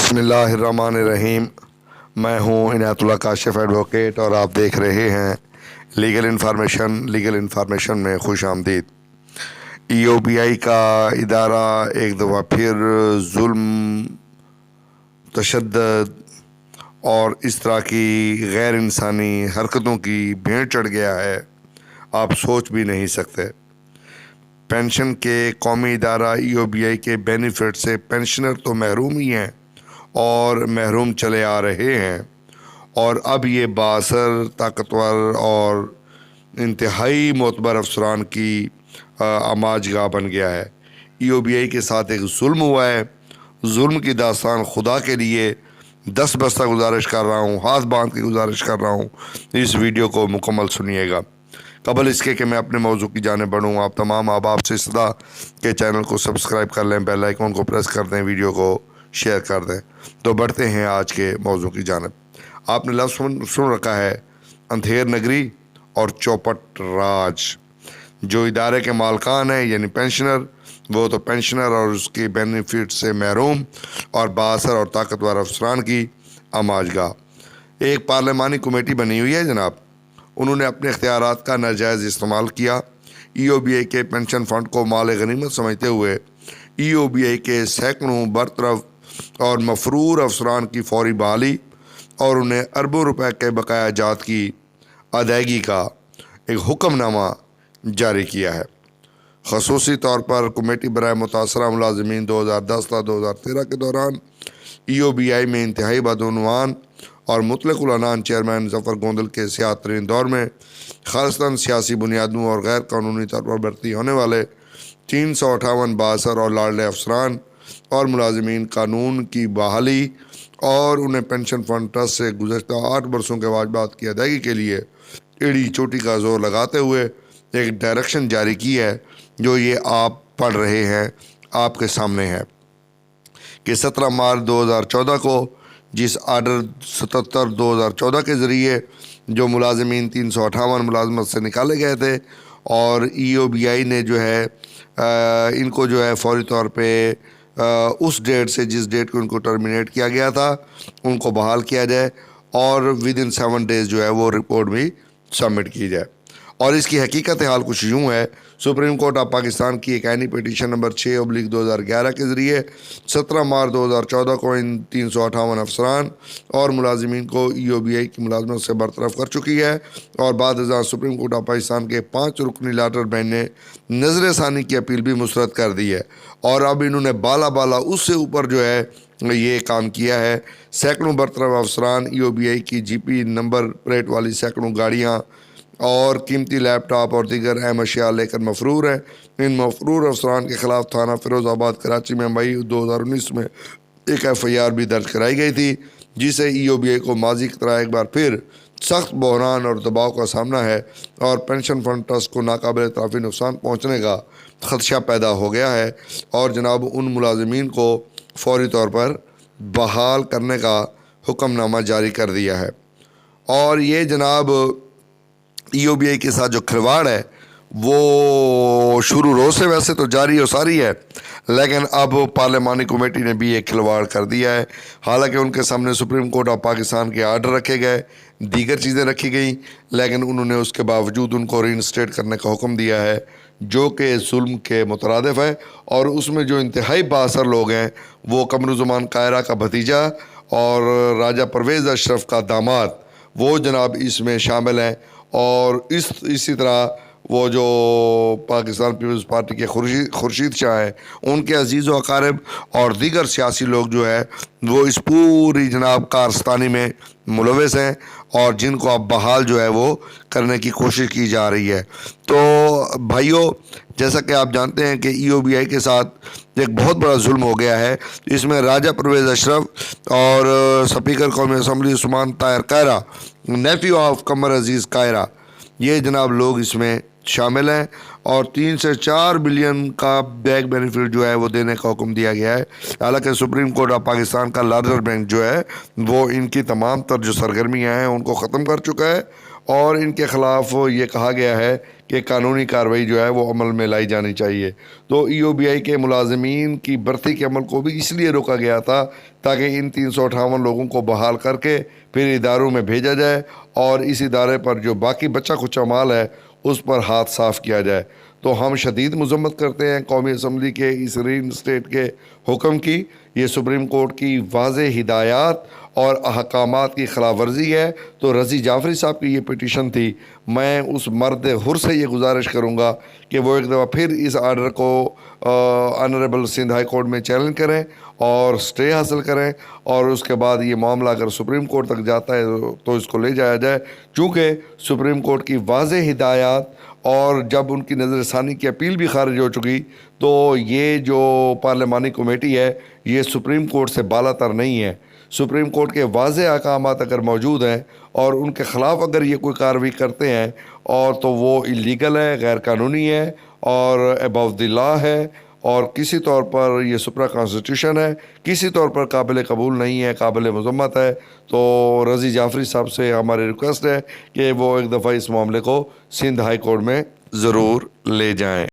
بسم اللہ الرحمن الرحیم۔ میں ہوں عنایت اللہ کاشف ایڈوکیٹ اور آپ دیکھ رہے ہیں لیگل انفارمیشن میں خوش آمدید۔ ای او بی آئی کا ادارہ ایک دفعہ پھر ظلم، تشدد اور اس طرح کی غیر انسانی حرکتوں کی بھیڑ چڑھ گیا ہے، آپ سوچ بھی نہیں سکتے۔ پینشن کے قومی ادارہ ای او بی آئی کے بینیفٹ سے پینشنر تو محروم ہی ہیں اور محروم چلے آ رہے ہیں، اور اب یہ بااثر، طاقتور اور انتہائی معتبر افسران کی آماج گاہ بن گیا ہے۔ ای او بی آئی کے ساتھ ایک ظلم ہوا ہے۔ ظلم کی داستان خدا کے لیے دس بستہ گزارش کر رہا ہوں، ہاتھ باندھ کے گزارش کر رہا ہوں، اس ویڈیو کو مکمل سنیے گا۔ قبل اس کے کہ میں اپنے موضوع کی جانب بڑھوں، آپ تمام احباب سے صدا کے چینل کو سبسکرائب کر لیں، بیل آئیکن کو پریس کر دیں، ویڈیو کو شیئر کر دیں۔ تو بڑھتے ہیں آج کے موضوع کی جانب۔ آپ نے لفظ سن رکھا ہے اندھیر نگری اور چوپٹ راج۔ جو ادارے کے مالکان ہیں یعنی پینشنر، وہ تو پینشنر اور اس کی بینیفٹ سے محروم اور بااثر اور طاقتور افسران کی آماج گاہ۔ ایک پارلیمانی کمیٹی بنی ہوئی ہے جناب، انہوں نے اپنے اختیارات کا ناجائز استعمال کیا۔ ای او بی آئی کے پینشن فنڈ کو مال غنیمت سمجھتے ہوئے ای او بی آئی کے سینکڑوں برطرف اور مفرور افسران کی فوری بحالی اور انہیں اربوں روپے کے بقایا جات کی ادائیگی کا ایک حکم نامہ جاری کیا ہے۔ خصوصی طور پر کمیٹی برائے متاثرہ ملازمین 2010 تا 2013 کے دوران ای او بی آئی میں انتہائی بدعنوان اور مطلق العنان چیئرمین ظفر گوندل کے سیاہ ترین دور میں خالصتاً سیاسی بنیادوں اور غیر قانونی طور پر بھرتی ہونے والے 358 بااثر اور لاڈلے افسران اور ملازمین قانون کی بحالی اور انہیں پینشن فنڈ ٹرسٹ سے گزشتہ 8 برسوں کے واجبات کی ادائیگی کے لیے ایڑی چوٹی کا زور لگاتے ہوئے ایک ڈائریکشن جاری کی ہے، جو یہ آپ پڑھ رہے ہیں، آپ کے سامنے ہے کہ 17 مارچ 2014 کو جس آرڈر 77/2014 کے ذریعے جو ملازمین 358 ملازمت سے نکالے گئے تھے اور ای او بی آئی نے جو ہے ان کو جو ہے فوری طور پہ اس ڈیٹ سے جس ڈیٹ کو ان کو ٹرمینیٹ کیا گیا تھا ان کو بحال کیا جائے اور ودن 7 days جو ہے وہ رپورٹ بھی سبمٹ کی جائے۔ اور اس کی حقیقت حال کچھ یوں ہے، سپریم کورٹ آف پاکستان کی ایک عینی پٹیشن نمبر 6/2011 کے ذریعے 17 مارچ 2014 کو ان 358 افسران اور ملازمین کو ای او بی آئی کی ملازمت سے برطرف کر چکی ہے، اور بعد ازاں سپریم کورٹ آف پاکستان کے 5 رکنی لاٹر بینچ نے نظر ثانی کی اپیل بھی مسترد کر دی ہے، اور اب انہوں نے بالا اس سے اوپر جو ہے یہ کام کیا ہے۔ سینکڑوں برطرف افسران ای او بی آئی کی جی پی نمبر پلیٹ والی سینکڑوں گاڑیاں اور قیمتی لیپ ٹاپ اور دیگر اہم اشیاء لے کر مفرور ہیں۔ ان مفرور افسران کے خلاف تھانہ فیروز آباد کراچی میں مئی 2019 میں ایک ایف آئی آر بھی درج کرائی گئی تھی، جسے ای او بی آئی کو ماضی کی طرح ایک بار پھر سخت بحران اور دباؤ کا سامنا ہے اور پینشن فنڈ ٹرسٹ کو ناقابل اعترافی نقصان پہنچنے کا خدشہ پیدا ہو گیا ہے، اور جناب ان ملازمین کو فوری طور پر بحال کرنے کا حکم نامہ جاری کر دیا ہے۔ اور یہ جناب ای او بی آئی کے ساتھ جو کھلواڑ ہے وہ شروع روز سے ویسے تو جاری و ساری ہے، لیکن اب پارلیمانی کمیٹی نے بھی ایک کھلواڑ کر دیا ہے۔ حالانکہ ان کے سامنے سپریم کورٹ آف پاکستان کے آرڈر رکھے گئے، دیگر چیزیں رکھی گئیں، لیکن انہوں نے اس کے باوجود ان کو ری انسٹیٹ کرنے کا حکم دیا ہے، جو کہ ظلم کے مترادف ہے۔ اور اس میں جو انتہائی بااثر لوگ ہیں وہ قمرالزمان قاہرہ کا بھتیجا اور راجہ پرویز اشرف کا داماد، وہ جناب اس میں شامل ہیں، اور اسی طرح وہ جو پاکستان پیپلز پارٹی کے خورشید شاہ ہیں، ان کے عزیز و اقارب اور دیگر سیاسی لوگ جو ہے وہ اس پوری جناب کارستانی میں ملوث ہیں، اور جن کو اب بحال جو ہے وہ کرنے کی کوشش کی جا رہی ہے۔ تو بھائیوں، جیسا کہ آپ جانتے ہیں کہ ای او بی آئی کے ساتھ ایک بہت بڑا ظلم ہو گیا ہے۔ اس میں راجہ پرویز اشرف اور سپیکر قومی اسمبلی عثمان طاہر قاہرہ، نیفیو آف قمر عزیز قاہرہ، یہ جناب لوگ اس میں شامل ہیں، اور 3 سے 4 بلین کا بیک بینیفٹ جو ہے وہ دینے کا حکم دیا گیا ہے۔ حالانکہ سپریم کورٹ آف پاکستان کا لارجر بینچ جو ہے وہ ان کی تمام تر جو سرگرمیاں ہیں ان کو ختم کر چکا ہے، اور ان کے خلاف یہ کہا گیا ہے کہ قانونی کارروائی جو ہے وہ عمل میں لائی جانی چاہیے۔ تو ای او بی آئی کے ملازمین کی بھرتی کے عمل کو بھی اس لیے روکا گیا تھا تاکہ ان 358 لوگوں کو بحال کر کے پھر اداروں میں بھیجا جائے اور اس ادارے پر جو باقی بچہ کچھ مال ہے اس پر ہاتھ صاف کیا جائے۔ تو ہم شدید مذمت کرتے ہیں قومی اسمبلی کے اس ری اسٹیٹ کے حکم کی۔ یہ سپریم کورٹ کی واضح ہدایات اور احکامات کی خلاف ورزی ہے۔ تو رضی جعفری صاحب کی یہ پٹیشن تھی۔ میں اس مرد حر سے یہ گزارش کروں گا کہ وہ ایک دفعہ پھر اس آرڈر کو آنریبل سندھ ہائی کورٹ میں چیلنج کریں اور سٹے حاصل کریں، اور اس کے بعد یہ معاملہ اگر سپریم کورٹ تک جاتا ہے تو اس کو لے جایا جائے، چونکہ سپریم کورٹ کی واضح ہدایات اور جب ان کی نظر ثانی کی اپیل بھی خارج ہو چکی تو یہ جو پارلیمانی کمیٹی ہے یہ سپریم کورٹ سے بالا تر نہیں ہے۔ سپریم کورٹ کے واضح احکامات اگر موجود ہیں اور ان کے خلاف اگر یہ کوئی کارروائی کرتے ہیں اور تو وہ اللیگل ہے، غیر قانونی ہے اور ابو دی لا ہے، اور کسی طور پر یہ سپرا کانسٹیٹیوشن ہے، کسی طور پر قابل قبول نہیں ہے، قابل مذمت ہے۔ تو رضی جعفری صاحب سے ہماری ریکویسٹ ہے کہ وہ ایک دفعہ اس معاملے کو سندھ ہائی کورٹ میں ضرور لے جائیں۔